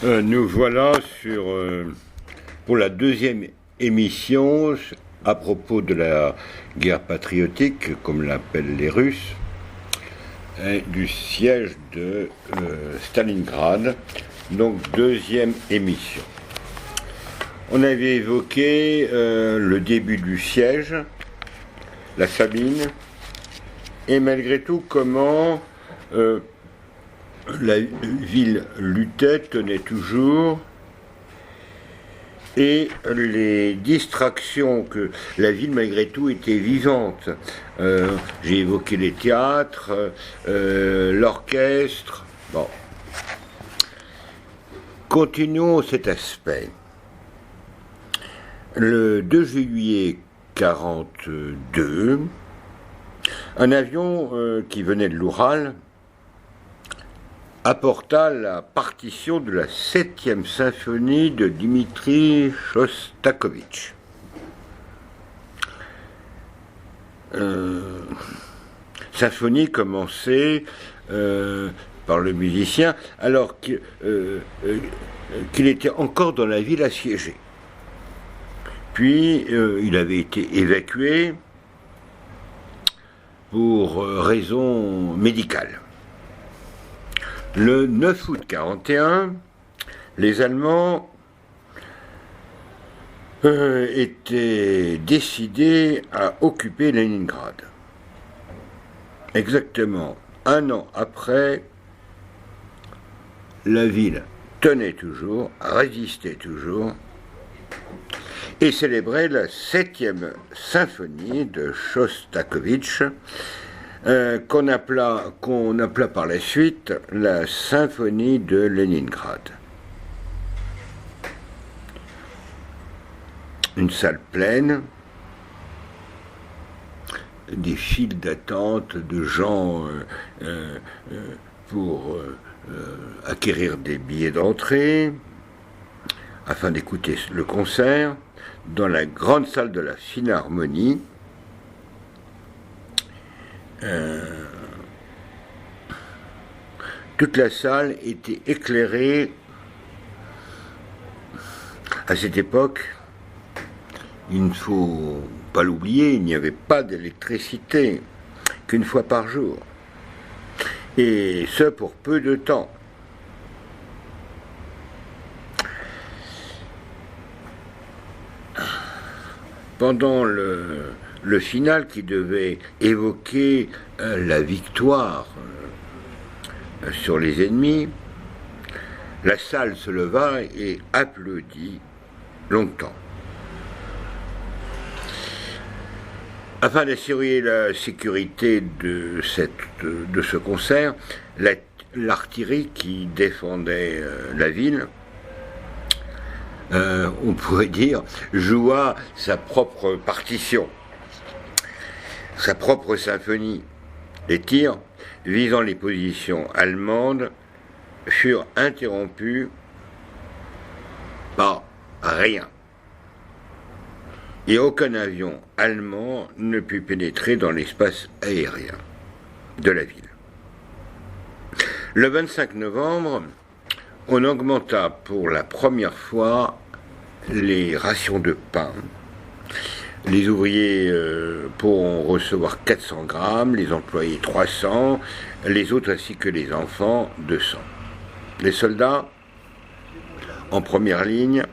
Nous voilà pour la deuxième émission à propos de la guerre patriotique, comme l'appellent les Russes, et du siège de Stalingrad. Donc deuxième émission. On avait évoqué le début du siège, la famine, et malgré tout comment la ville luttait, tenait toujours, et les distractions que la ville malgré tout était vivante. J'ai évoqué les théâtres, l'orchestre. Bon. Continuons cet aspect. Le 2 juillet 1942, un avion qui venait de l'Oural apporta la partition de la 7e symphonie de Dmitri Shostakovich. Symphonie commencée par le musicien alors qu'il était encore dans la ville assiégée. Puis il avait été évacué pour raisons médicales. Le 9 août 1941, les Allemands étaient décidés à occuper Leningrad. Exactement un an après, la ville tenait toujours, résistait toujours, et célébrait la 7e symphonie de Shostakovich, qu'on appela par la suite la symphonie de Leningrad. Une salle pleine, des files d'attente de gens pour acquérir des billets d'entrée afin d'écouter le concert dans la grande salle de la Philharmonie. Toute la salle était éclairée. À cette époque, il ne faut pas l'oublier, il n'y avait pas d'électricité qu'une fois par jour, et ce pour peu de temps. Pendant le final qui devait évoquer la victoire sur les ennemis, la salle se leva et applaudit longtemps. Afin d'assurer la sécurité de ce concert, l'artillerie qui défendait la ville, on pourrait dire, joua sa propre partition, sa propre symphonie. Les tirs visant les positions allemandes furent interrompus par rien. Et aucun avion allemand ne put pénétrer dans l'espace aérien de la ville. Le 25 novembre, on augmenta pour la première fois les rations de pain. Les ouvriers pourront recevoir 400 grammes, les employés 300, les autres ainsi que les enfants 200. Les soldats, en première ligne,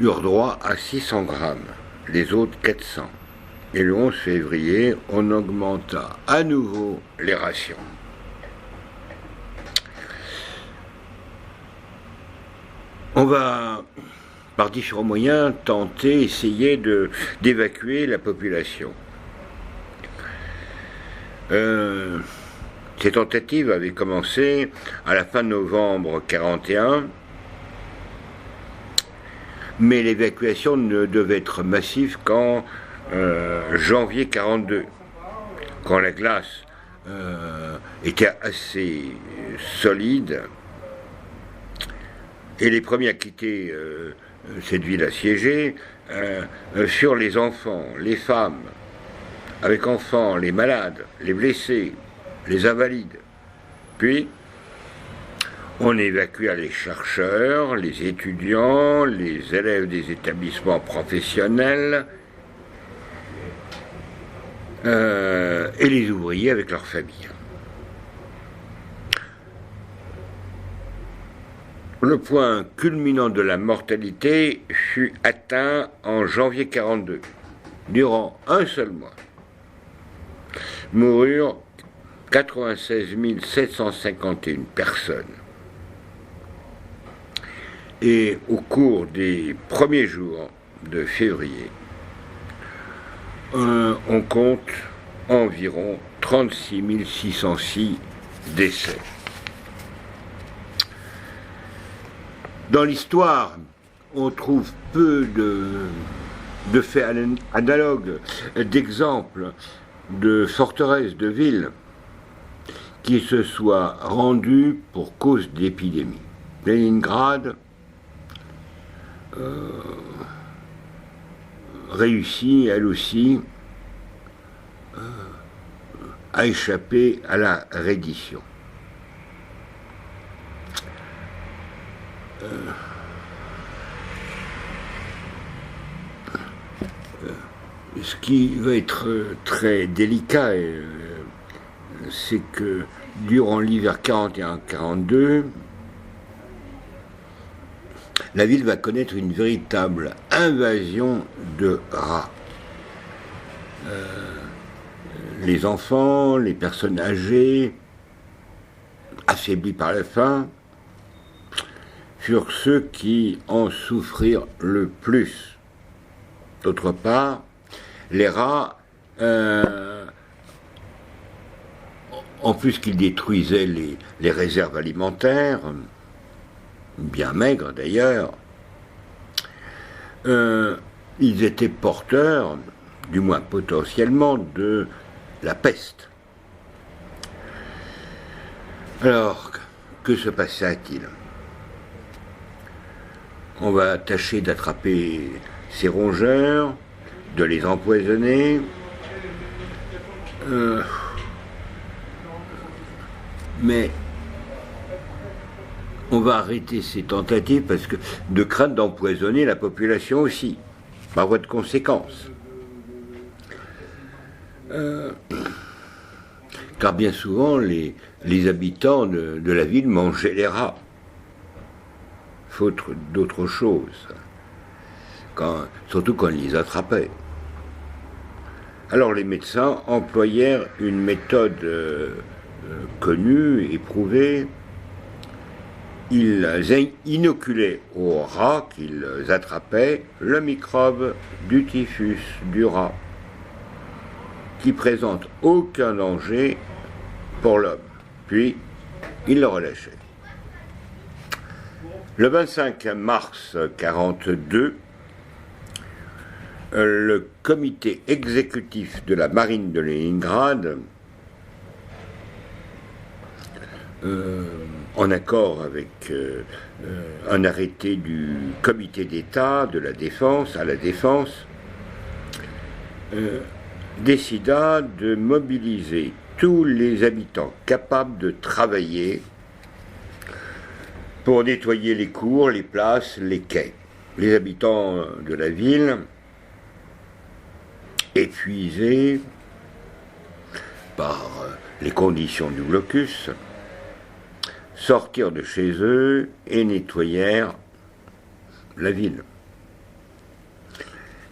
eurent droit à 600 grammes, les autres 400. Et le 11 février, on augmenta à nouveau les rations. On va, par différents moyens, essayer d'évacuer la population. Ces tentatives avaient commencé à la fin novembre 1941, mais l'évacuation ne devait être massive qu'en janvier 1942, quand la glace était assez solide. Et les premiers à quitter cette ville assiégée furent les enfants, les femmes, avec enfants, les malades, les blessés, les invalides. Puis, On évacua les chercheurs, les étudiants, les élèves des établissements professionnels et les ouvriers avec leurs familles. Le point culminant de la mortalité fut atteint en janvier 1942. Durant un seul mois, moururent 96 751 personnes. Et au cours des premiers jours de février, on compte environ 36 606 décès. Dans l'histoire, on trouve peu de faits analogues, d'exemples de forteresses, de villes qui se soient rendues pour cause d'épidémie. Leningrad réussit, elle aussi, à échapper à la reddition. Ce qui va être très délicat, c'est que durant l'hiver 41-42, la ville va connaître une véritable invasion de rats. Les enfants, les personnes âgées, affaiblis par la faim, furent ceux qui en souffrirent le plus. D'autre part, les rats, en plus qu'ils détruisaient les réserves alimentaires, bien maigres d'ailleurs, ils étaient porteurs, du moins potentiellement, de la peste. Alors, que se passa-t-il ? On va tâcher d'attraper ces rongeurs, de les empoisonner. Mais on va arrêter ces tentatives parce que de crainte d'empoisonner la population aussi, par voie de conséquence. Car bien souvent, les habitants de la ville mangeaient les rats, faute d'autre chose, surtout quand ils les attrapaient. Alors les médecins employèrent une méthode connue, éprouvée. Ils inoculaient aux rats qu'ils attrapaient le microbe du typhus du rat, qui présente aucun danger pour l'homme. Puis, ils le relâchaient. Le 25 mars 1942, le comité exécutif de la marine de Leningrad, en accord avec un arrêté du comité d'État de la défense à la défense, décida de mobiliser tous les habitants capables de travailler pour nettoyer les cours, les places, les quais. Les habitants de la ville, épuisés par les conditions du blocus, sortirent de chez eux et nettoyèrent la ville.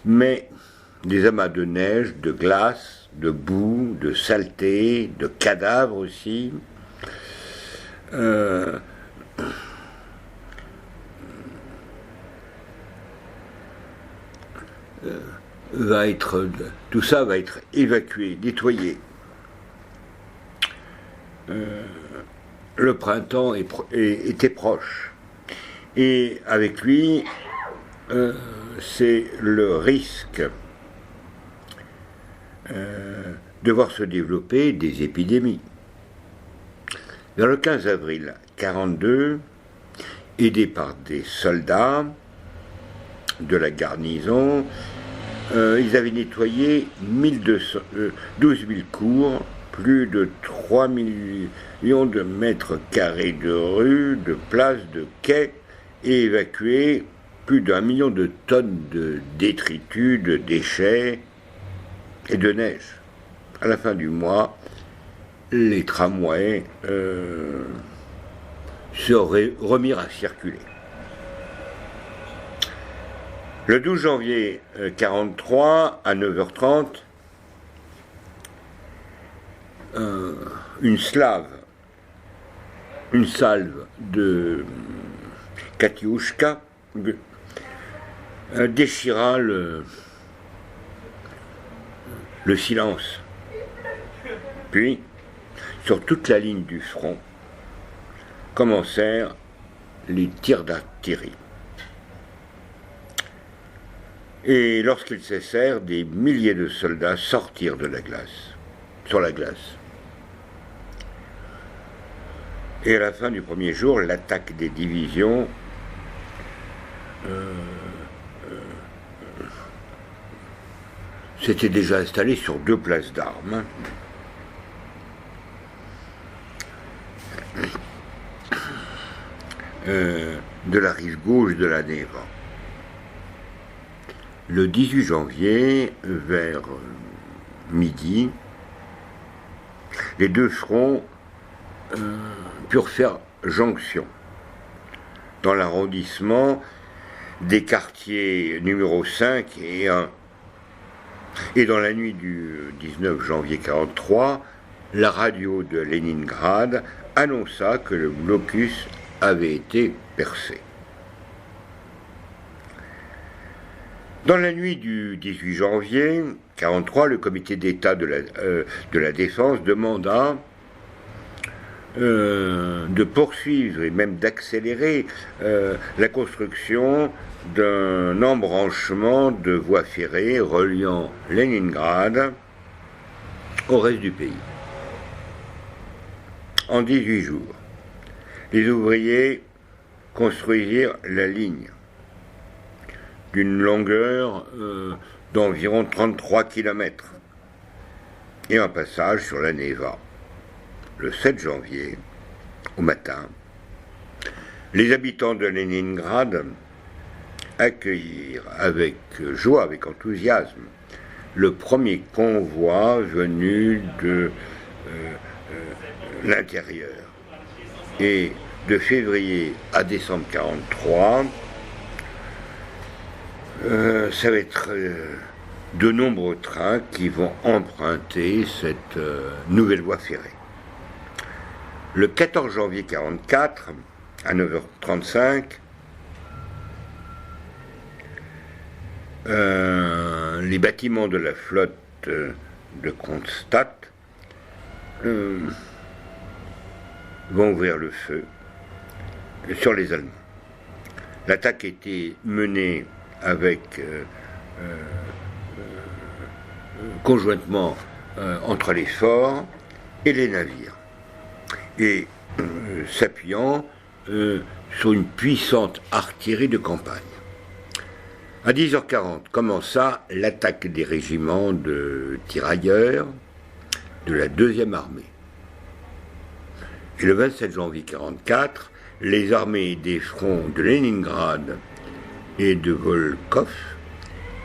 Mais des amas de neige, de glace, de boue, de saleté, de cadavres aussi, tout ça va être évacué, nettoyé. Le printemps était proche. Et avec lui, c'est le risque de voir se développer des épidémies. Vers le 15 avril 1942, aidés par des soldats de la garnison, ils avaient nettoyé 12 000 cours plus de 3 millions de mètres carrés de rues, de places, de quais, et évacué plus d'1 million de tonnes de détritus, de déchets et de neige. À la fin du mois, les tramways se remirent à circuler. Le 12 janvier 1943, à 9h30, une salve de Katyushka déchira le silence. Puis, sur toute la ligne du front, commencèrent les tirs d'artillerie. Et lorsqu'ils cessèrent, des milliers de soldats sortirent sur la glace. Et à la fin du premier jour, l'attaque des divisions s'était déjà installée sur 2 places d'armes. De la rive gauche de la Neva. Le 18 janvier, vers midi, les 2 fronts purent faire jonction dans l'arrondissement des quartiers numéro 5 et 1. Et dans la nuit du 19 janvier 1943, la radio de Leningrad annonça que le blocus avait été percé. Dans la nuit du 18 janvier 1943, le comité d'État de la Défense demanda de poursuivre et même d'accélérer la construction d'un embranchement de voies ferrées reliant Leningrad au reste du pays. En 18 jours, les ouvriers construisirent la ligne d'une longueur d'environ 33 km et un passage sur la Neva. Le 7 janvier, au matin, les habitants de Leningrad accueillirent avec joie, avec enthousiasme, le premier convoi venu de l'intérieur. Et de février à décembre 1943, ça va être de nombreux trains qui vont emprunter cette nouvelle voie ferrée. Le 14 janvier 1944, à 9h35, les bâtiments de la flotte de Kronstadt vont ouvrir le feu sur les Allemands. L'attaque était menée avec conjointement entre les forts et les navires, et s'appuyant sur une puissante artillerie de campagne. À 10h40 commença l'attaque des régiments de tirailleurs de la 2e armée. Et le 27 janvier 1944, les armées des fronts de Leningrad et de Volkhov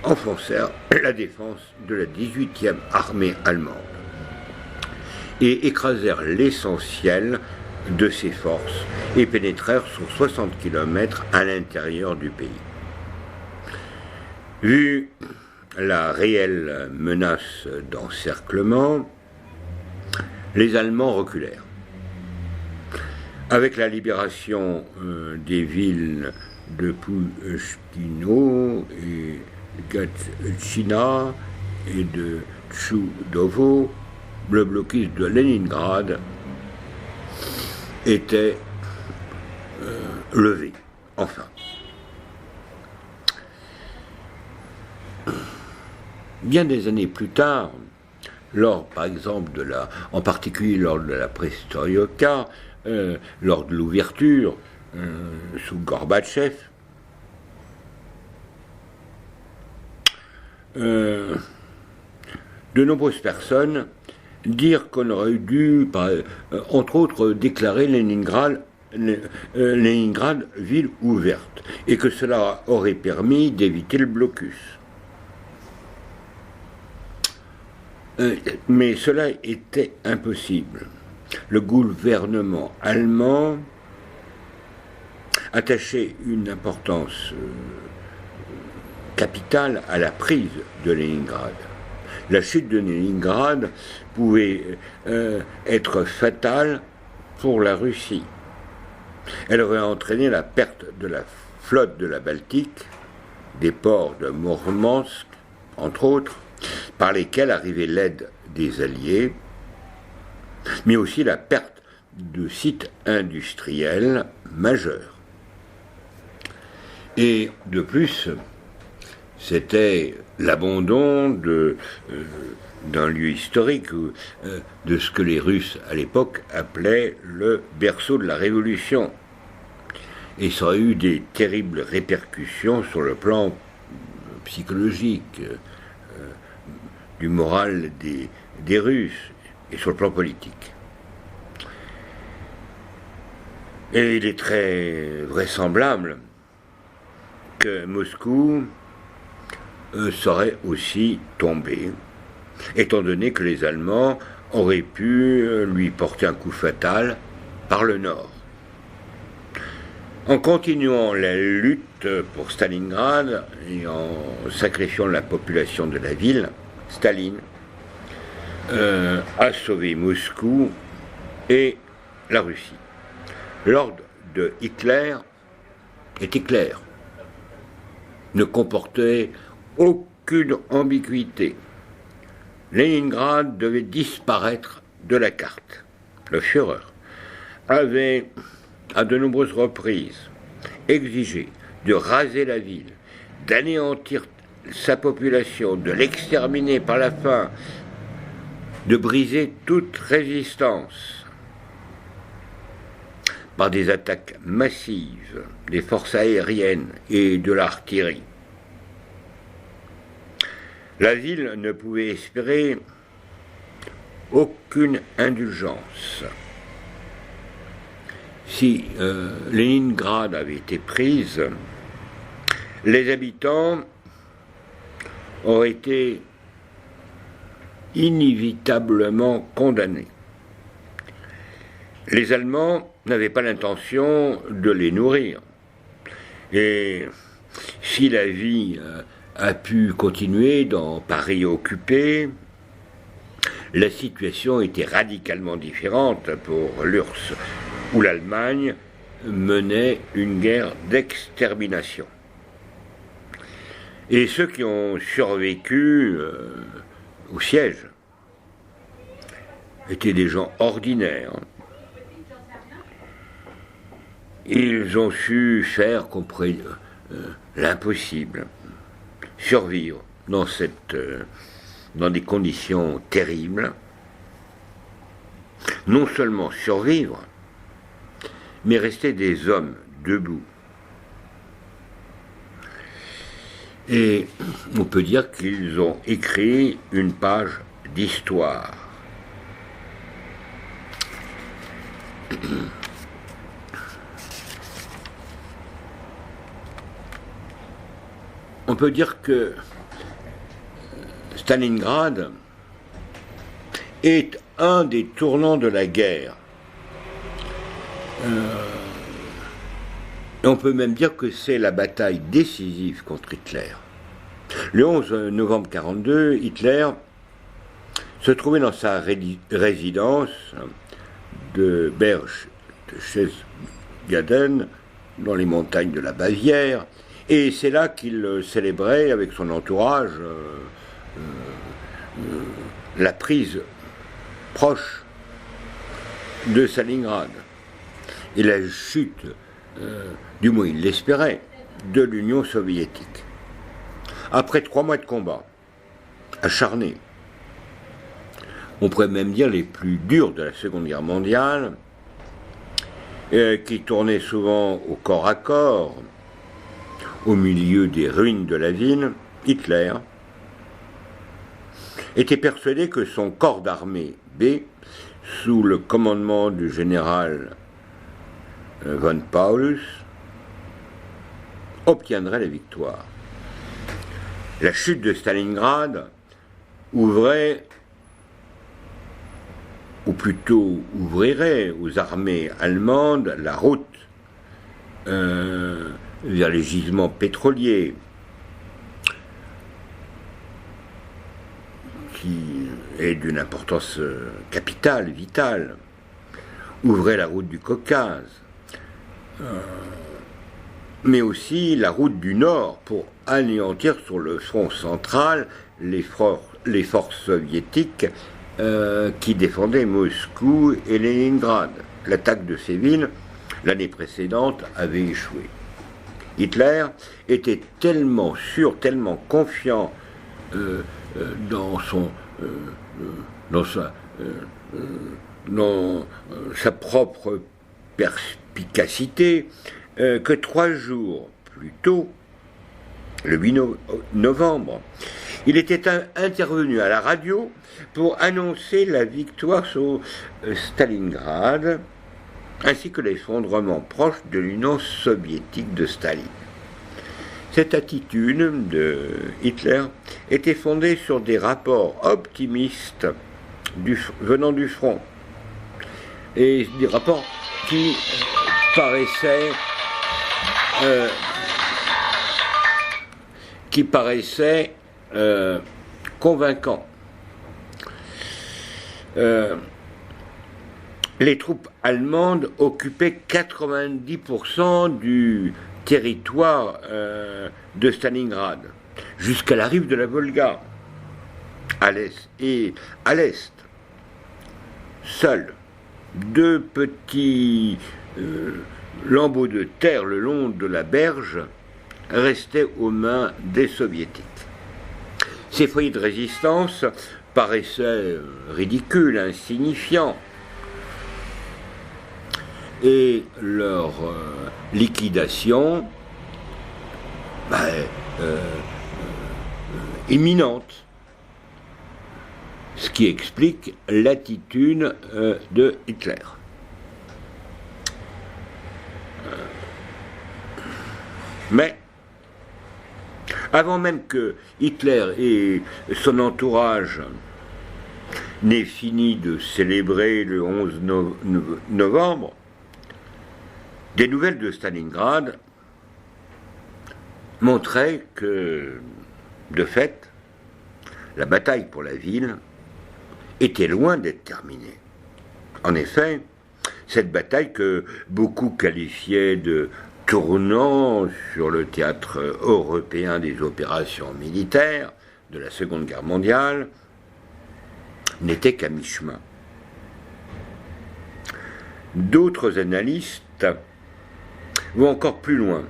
enfoncèrent la défense de la 18e armée allemande et écrasèrent l'essentiel de ses forces et pénétrèrent sur 60 km à l'intérieur du pays. Vu la réelle menace d'encerclement, les Allemands reculèrent. Avec la libération des villes de Pushkino et Gatchina et de Tchoudovo, le blocus de Leningrad était levé, enfin. Bien des années plus tard, par exemple, en particulier lors de la Perestroïka, lors de l'ouverture sous Gorbatchev, de nombreuses personnes dire qu'on aurait dû, entre autres, déclarer Leningrad ville ouverte, et que cela aurait permis d'éviter le blocus. Mais cela était impossible. Le gouvernement allemand attachait une importance capitale à la prise de Leningrad. La chute de Leningrad pouvait être fatale pour la Russie. Elle aurait entraîné la perte de la flotte de la Baltique, des ports de Mourmansk, entre autres, par lesquels arrivait l'aide des Alliés, mais aussi la perte de sites industriels majeurs. Et de plus, c'était l'abandon d'un lieu historique, de ce que les Russes à l'époque appelaient le berceau de la Révolution. Et ça a eu des terribles répercussions sur le plan psychologique, du moral des Russes et sur le plan politique. Et il est très vraisemblable que Moscou serait aussi tombé, étant donné que les Allemands auraient pu lui porter un coup fatal par le nord. En continuant la lutte pour Stalingrad et en sacrifiant la population de la ville, Staline a sauvé Moscou et la Russie. L'ordre de Hitler était clair, ne comportait aucune ambiguïté. Leningrad devait disparaître de la carte. Le Führer avait, à de nombreuses reprises, exigé de raser la ville, d'anéantir sa population, de l'exterminer par la faim, de briser toute résistance par des attaques massives des forces aériennes et de l'artillerie. La ville ne pouvait espérer aucune indulgence. Si Leningrad avait été prise, les habitants auraient été inévitablement condamnés. Les Allemands n'avaient pas l'intention de les nourrir. Et si la vie a pu continuer dans Paris occupé, la situation était radicalement différente pour l'URSS, où l'Allemagne menait une guerre d'extermination. Et ceux qui ont survécu au siège étaient des gens ordinaires. Ils ont su faire l'impossible, survivre dans des conditions terribles, non seulement survivre, mais rester des hommes debout. Et on peut dire qu'ils ont écrit une page d'histoire. On peut dire que Stalingrad est un des tournants de la guerre. Et on peut même dire que c'est la bataille décisive contre Hitler. Le 11 novembre 1942, Hitler se trouvait dans sa résidence de Berchtesgaden, dans les montagnes de la Bavière, et c'est là qu'il célébrait avec son entourage la prise proche de Stalingrad et la chute, du moins il l'espérait, de l'Union soviétique. Après 3 mois de combat acharnés, on pourrait même dire les plus durs de la Seconde Guerre mondiale, qui tournaient souvent au corps à corps, au milieu des ruines de la ville, Hitler était persuadé que son corps d'armée B, sous le commandement du général von Paulus, obtiendrait la victoire. La chute de Stalingrad ouvrait, ou plutôt ouvrirait aux armées allemandes la route vers les gisements pétroliers, qui est d'une importance capitale, vitale, ouvrait la route du Caucase, mais aussi la route du Nord pour anéantir sur le front central les forces soviétiques qui défendaient Moscou et Leningrad. L'attaque de ces villes, l'année précédente, avait échoué. Hitler était tellement sûr, tellement confiant dans sa propre perspicacité que 3 jours plus tôt, le 8 novembre, il était intervenu à la radio pour annoncer la victoire sur Stalingrad, ainsi que l'effondrement proche de l'Union soviétique de Staline. Cette attitude de Hitler était fondée sur des rapports optimistes venant du front, et des rapports qui paraissaient convaincants. Les troupes allemandes occupaient 90% du territoire de Stalingrad, jusqu'à la rive de la Volga, à l'est et à l'est. Seuls 2 petits lambeaux de terre le long de la berge restaient aux mains des soviétiques. Ces foyers de résistance paraissaient ridicules, insignifiants, et leur liquidation imminente, ce qui explique l'attitude de Hitler. Mais avant même que Hitler et son entourage n'aient fini de célébrer le 11 novembre, des nouvelles de Stalingrad montraient que, de fait, la bataille pour la ville était loin d'être terminée. En effet, cette bataille que beaucoup qualifiaient de tournant sur le théâtre européen des opérations militaires de la Seconde Guerre mondiale n'était qu'à mi-chemin. D'autres analystes vont encore plus loin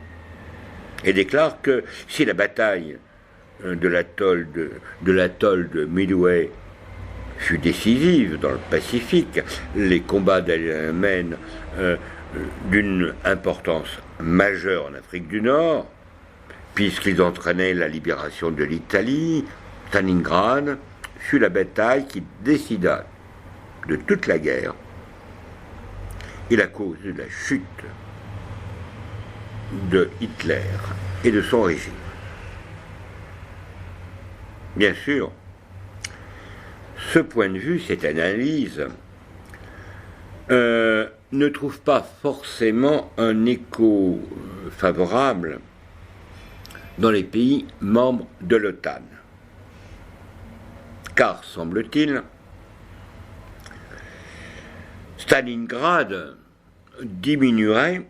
et déclarent que si la bataille de l'atoll de Midway fut décisive dans le Pacifique, les combats d'El-Alamein d'une importance majeure en Afrique du Nord, puisqu'ils entraînaient la libération de l'Italie, Stalingrad fut la bataille qui décida de toute la guerre et la cause de la chute de Hitler et de son régime. Bien sûr, ce point de vue, cette analyse, ne trouve pas forcément un écho favorable dans les pays membres de l'OTAN. Car, semble-t-il, Stalingrad diminuerait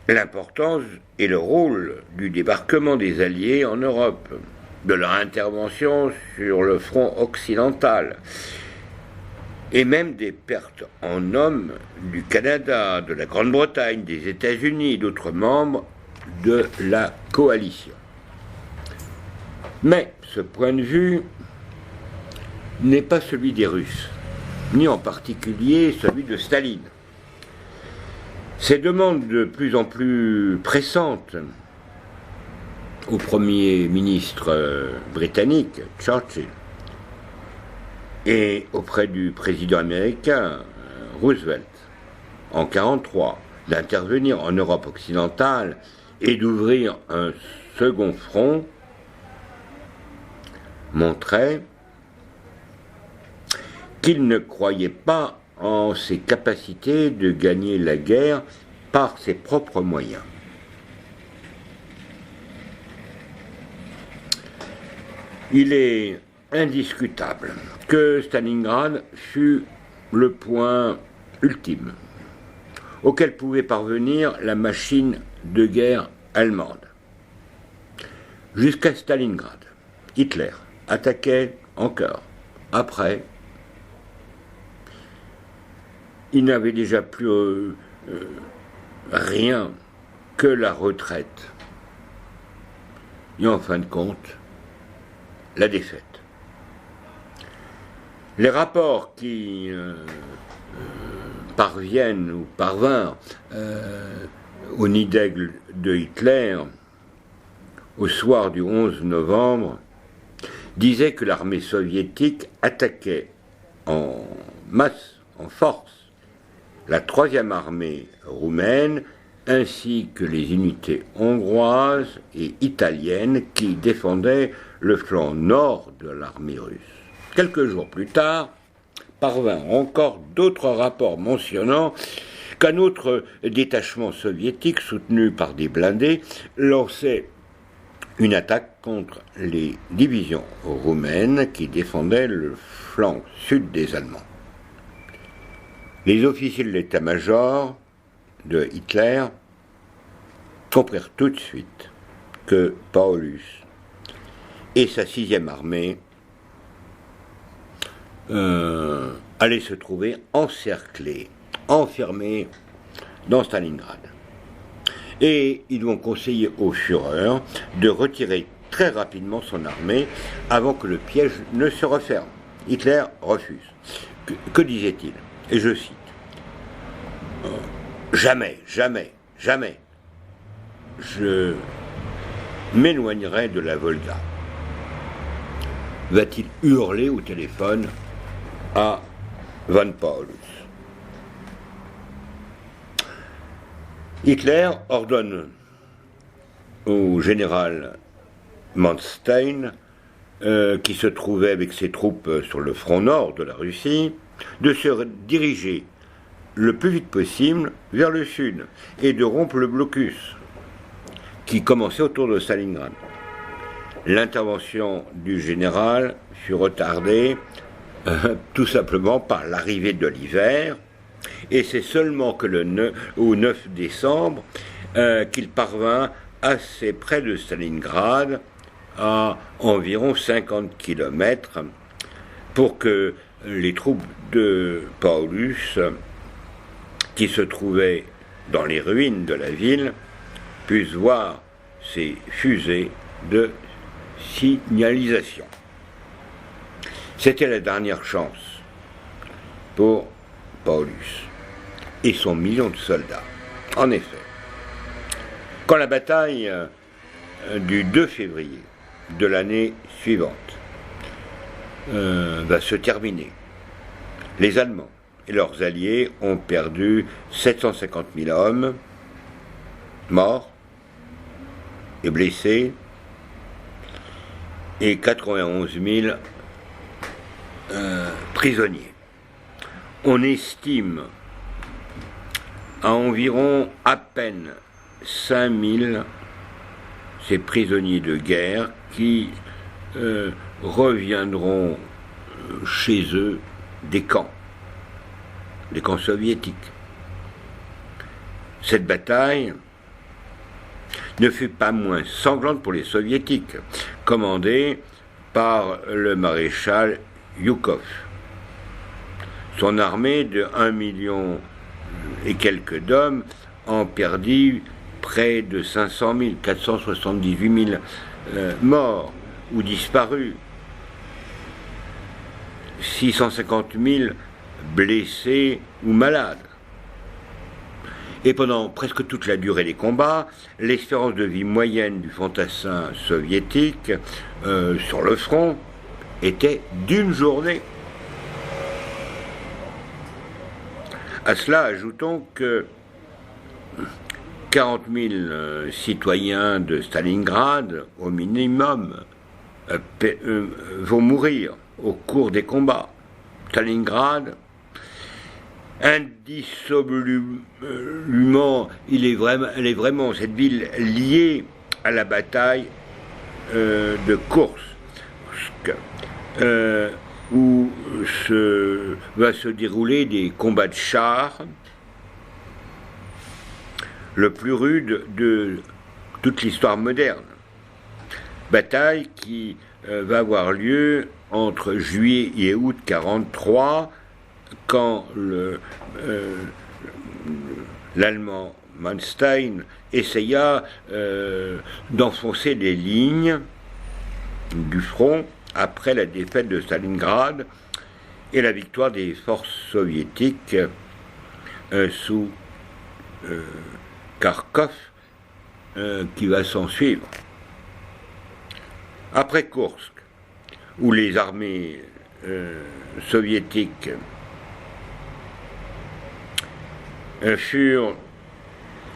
l'importance et le rôle du débarquement des Alliés en Europe, de leur intervention sur le front occidental, et même des pertes en hommes du Canada, de la Grande-Bretagne, des États-Unis et d'autres membres de la coalition. Mais ce point de vue n'est pas celui des Russes, ni en particulier celui de Staline. Ces demandes de plus en plus pressantes au Premier ministre britannique, Churchill, et auprès du président américain Roosevelt en 1943 d'intervenir en Europe occidentale et d'ouvrir un second front montrait qu'il ne croyait pas en ses capacités de gagner la guerre par ses propres moyens. Il est indiscutable que Stalingrad fut le point ultime auquel pouvait parvenir la machine de guerre allemande. Jusqu'à Stalingrad, Hitler attaquait encore. Après, il n'avait déjà plus rien que la retraite. Et en fin de compte, la défaite. Les rapports qui parviennent ou parvinrent au nid d'aigle de Hitler au soir du 11 novembre disaient que l'armée soviétique attaquait en masse, en force, la troisième armée roumaine ainsi que les unités hongroises et italiennes qui défendaient le flanc nord de l'armée russe. Quelques jours plus tard, parvinrent encore d'autres rapports mentionnant qu'un autre détachement soviétique, soutenu par des blindés, lançait une attaque contre les divisions roumaines qui défendaient le flanc sud des Allemands. Les officiers de l'état-major de Hitler comprirent tout de suite que Paulus et sa 6e armée allaient se trouver encerclés, enfermés dans Stalingrad. Et ils vont conseiller au Führer de retirer très rapidement son armée avant que le piège ne se referme. Hitler refuse. Que disait-il? Et je cite: jamais, jamais, jamais, je m'éloignerai de la Volga. Va-t-il hurler au téléphone à von Paulus. Hitler ordonne au général Manstein, qui se trouvait avec ses troupes sur le front nord de la Russie, de se diriger le plus vite possible vers le sud et de rompre le blocus qui commençait autour de Stalingrad. L'intervention du général fut retardée tout simplement par l'arrivée de l'hiver, et c'est seulement que au 9 décembre qu'il parvint assez près de Stalingrad, à environ 50 km, pour que les troupes de Paulus, qui se trouvaient dans les ruines de la ville, puissent voir ces fusées de signalisation. C'était la dernière chance pour Paulus et son million de soldats. En effet, quand la bataille du 2 février de l'année suivante va se terminer, les Allemands et leurs alliés ont perdu 750 000 hommes, morts et blessés, et 91 000 prisonniers. On estime à environ à peine 5 000 ces prisonniers de guerre qui reviendront chez eux des camps soviétiques. Cette bataille ne fut pas moins sanglante pour les soviétiques, commandée par le maréchal Zhukov. Son armée de 1 million et quelques d'hommes en perdit près de 500 000, 478 000 morts ou disparus, 650 000 blessés ou malades. Et pendant presque toute la durée des combats, l'espérance de vie moyenne du fantassin soviétique sur le front était d'une journée. À cela, ajoutons que 40 000 citoyens de Stalingrad, au minimum, vont mourir au cours des combats. Stalingrad, indissolublement, elle est vraiment, cette ville, liée à la bataille de Kursk, où va se dérouler des combats de chars, le plus rude de toute l'histoire moderne. Bataille qui va avoir lieu entre juillet et août 1943, quand l'Allemand Manstein essaya d'enfoncer les lignes du front après la défaite de Stalingrad et la victoire des forces soviétiques sous Kharkov qui va s'en suivre. Après Kursk, où les armées soviétiques furent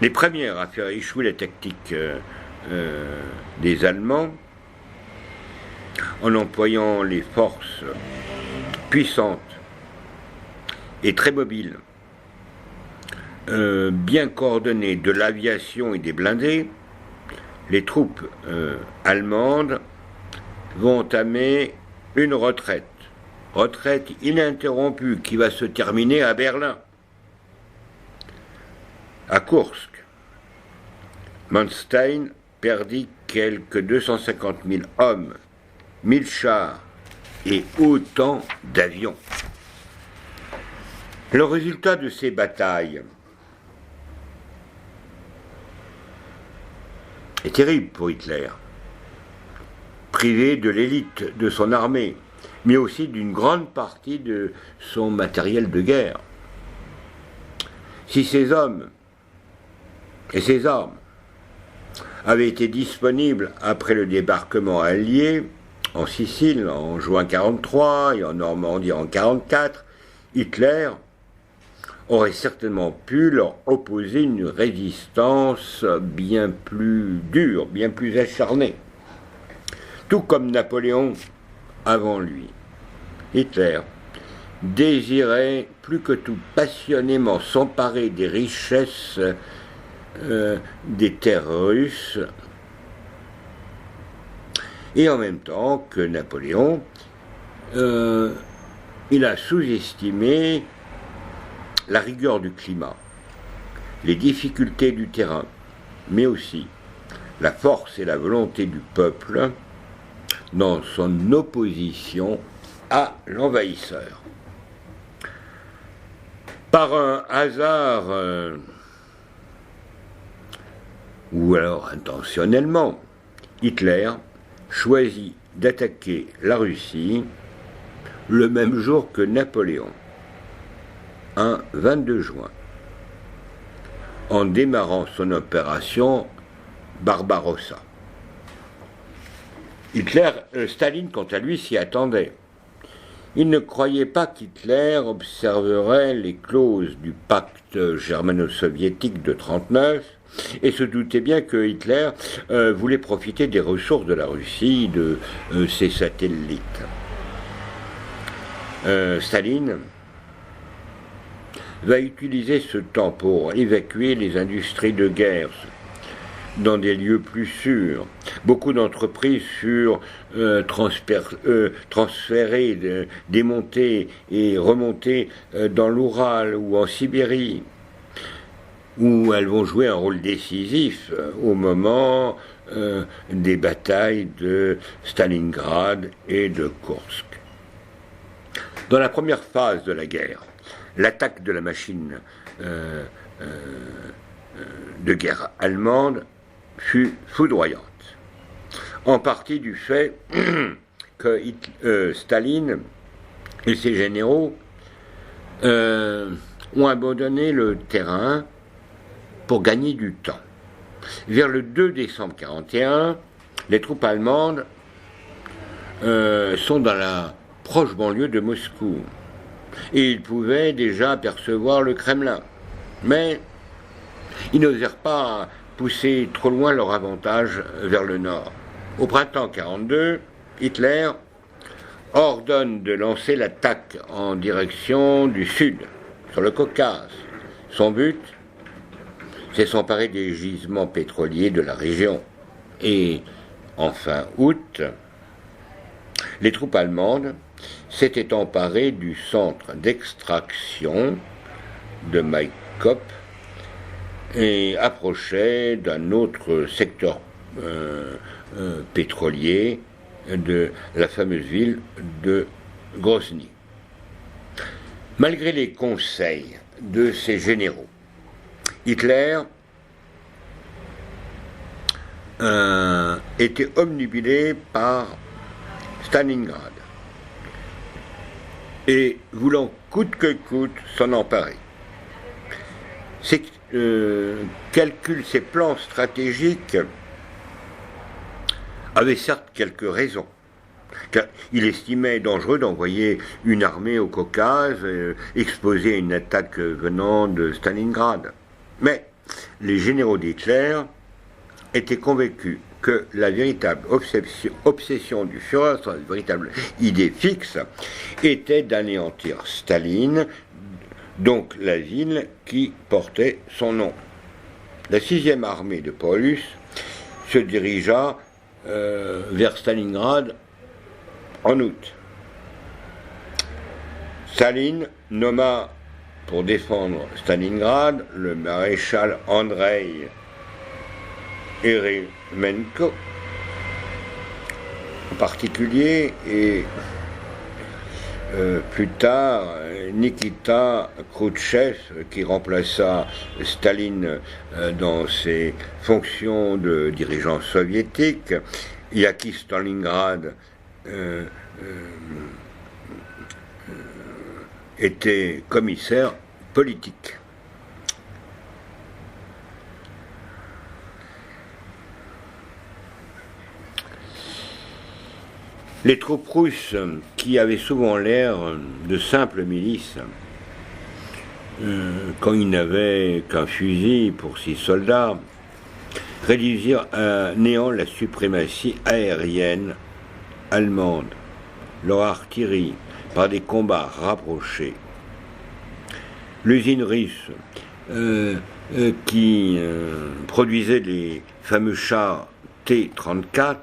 les premières à faire échouer la tactique des Allemands en employant les forces puissantes et très mobiles, bien coordonnées de l'aviation et des blindés. Les troupes allemandes vont entamer une retraite ininterrompue qui va se terminer à Berlin. À Kursk, Manstein perdit quelques 250 000 hommes, 1000 chars et autant d'avions. Le résultat de ces batailles est terrible pour Hitler, privé de l'élite de son armée, mais aussi d'une grande partie de son matériel de guerre. Si ces hommes et ces armes avaient été disponibles après le débarquement allié en Sicile en juin 1943 et en Normandie en 1944, Hitler aurait certainement pu leur opposer une résistance bien plus dure, bien plus acharnée. Tout comme Napoléon avant lui. Hitler désirait plus que tout passionnément s'emparer des richesses des terres russes, et en même temps que Napoléon, il a sous-estimé la rigueur du climat, les difficultés du terrain, mais aussi la force et la volonté du peuple dans son opposition à l'envahisseur. Par un hasard, ou alors intentionnellement, Hitler choisit d'attaquer la Russie le même jour que Napoléon, un 22 juin, en démarrant son opération Barbarossa. Staline, quant à lui, s'y attendait. Il ne croyait pas qu'Hitler observerait les clauses du pacte germano-soviétique de 1939 et se doutait bien que Hitler voulait profiter des ressources de la Russie, de ses satellites. Staline va utiliser ce temps pour évacuer les industries de guerre dans des lieux plus sûrs. Beaucoup d'entreprises furent transférées, démontées et remontées dans l'Oural ou en Sibérie, où elles vont jouer un rôle décisif au moment des batailles de Stalingrad et de Kursk. Dans la première phase de la guerre, l'attaque de la machine de guerre allemande fut foudroyante, en partie du fait que Staline et ses généraux ont abandonné le terrain pour gagner du temps. Vers le 2 décembre 1941, les troupes allemandes sont dans la proche banlieue de Moscou. et ils pouvaient déjà apercevoir le Kremlin. Mais ils n'osèrent pas pousser trop loin leur avantage vers le nord. Au printemps 1942, Hitler ordonne de lancer l'attaque en direction du sud, sur le Caucase. Son but, c'est s'emparer des gisements pétroliers de la région. Et en fin août, les troupes allemandes s'étaient emparées du centre d'extraction de Maïkop et approchaient d'un autre secteur pétrolier de la fameuse ville de Grozny. Malgré les conseils de ses généraux, Hitler était obnubilé par Stalingrad et voulant coûte que coûte s'en emparer. Ses calculs, ses plans stratégiques avaient certes quelques raisons, car il estimait dangereux d'envoyer une armée au Caucase, exposée à une attaque venant de Stalingrad. Mais les généraux d'Hitler étaient convaincus que la véritable obsession du Führer, sa véritable idée fixe, était d'anéantir Staline, donc la ville qui portait son nom. La 6e armée de Paulus se dirigea vers Stalingrad en août. Staline nomma pour défendre Stalingrad le maréchal Andrei Eremenko en particulier, et plus tard Nikita Khrouchtchev, qui remplaça Staline dans ses fonctions de dirigeant soviétique, et à qui Stalingrad était commissaire politique. Les troupes russes, qui avaient souvent l'air de simples milices, quand ils n'avaient qu'un fusil pour 6 soldats, réduisirent à néant la suprématie aérienne allemande, leur artillerie, par des combats rapprochés. L'usine russe, qui produisait les fameux chars T-34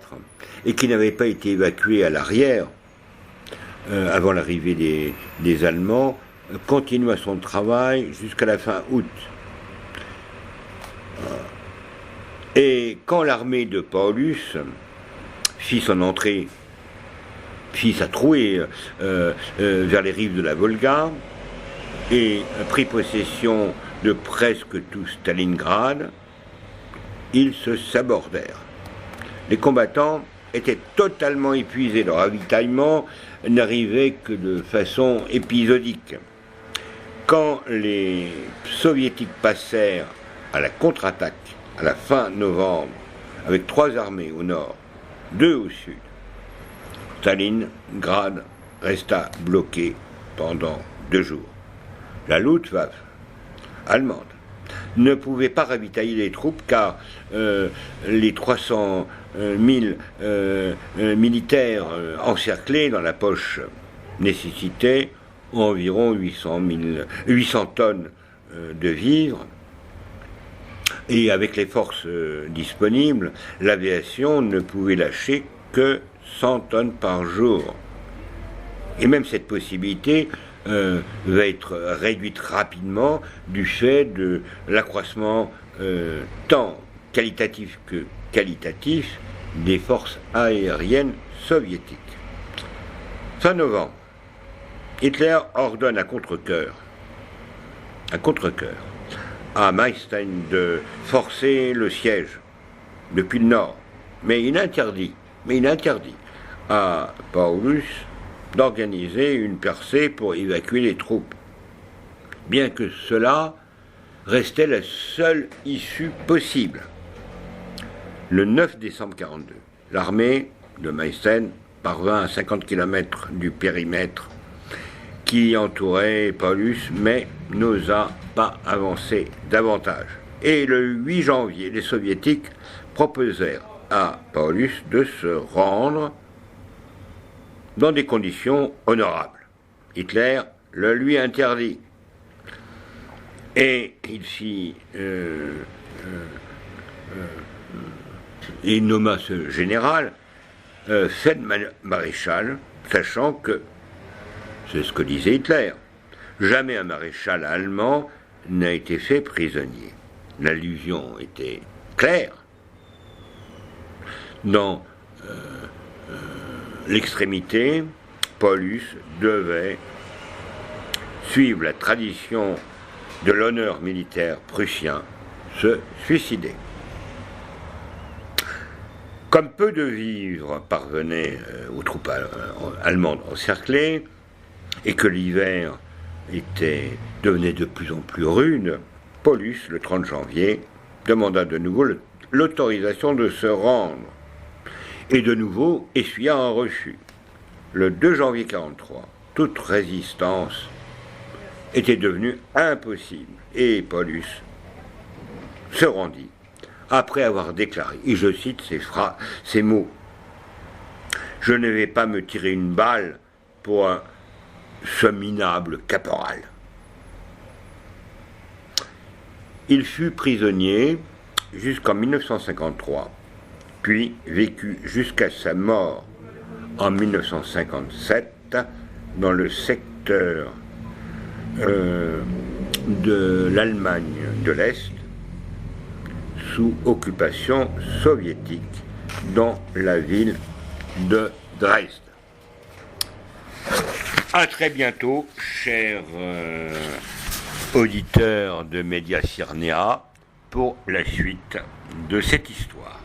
et qui n'avait pas été évacué à l'arrière avant l'arrivée des Allemands, continua son travail jusqu'à la fin août. Et quand l'armée de Paulus fit son entrée, fit sa trouée vers les rives de la Volga et prit possession de presque tout Stalingrad, ils se sabordèrent. Les combattants étaient totalement épuisés, leur ravitaillement n'arrivait que de façon épisodique. Quand les soviétiques passèrent à la contre-attaque à la fin novembre, avec 3 armées au nord, 2 au sud, Stalingrad resta bloqué pendant 2 jours. La Luftwaffe allemande ne pouvait pas ravitailler les troupes car les 300 000 militaires encerclés dans la poche nécessitaient environ 800 tonnes de vivres. Et avec les forces disponibles, l'aviation ne pouvait lâcher que 100 tonnes par jour. Et même cette possibilité va être réduite rapidement du fait de l'accroissement tant qualitatif que qualitatif des forces aériennes soviétiques. Fin novembre, Hitler ordonne à contre-cœur à Manstein de forcer le siège depuis le nord, mais il interdit à Paulus d'organiser une percée pour évacuer les troupes, bien que cela restait la seule issue possible. Le 9 décembre 1942, l'armée de Manstein parvint à 50 km du périmètre qui entourait Paulus, mais n'osa pas avancer davantage. Et le 8 janvier, les soviétiques proposèrent à Paulus de se rendre dans des conditions honorables. Hitler le lui interdit. Et il nomma ce général maréchal, sachant que, c'est ce que disait Hitler, jamais un maréchal allemand n'a été fait prisonnier. L'allusion était claire. Dans l'extrémité, Paulus devait suivre la tradition de l'honneur militaire prussien, se suicider. Comme peu de vivres parvenaient aux troupes allemandes encerclées, et que l'hiver devenait de plus en plus rude, Paulus, le 30 janvier, demanda de nouveau l'autorisation de se rendre, et de nouveau essuya un refus. Le 2 janvier 1943, toute résistance était devenue impossible, et Paulus se rendit, après avoir déclaré, et je cite ces mots, « Je ne vais pas me tirer une balle pour ce minable caporal. » Il fut prisonnier jusqu'en 1953, puis vécut jusqu'à sa mort en 1957 dans le secteur de l'Allemagne de l'Est, sous occupation soviétique, dans la ville de Dresde. À très bientôt, chers auditeurs de Média Cyrenea, pour la suite de cette histoire.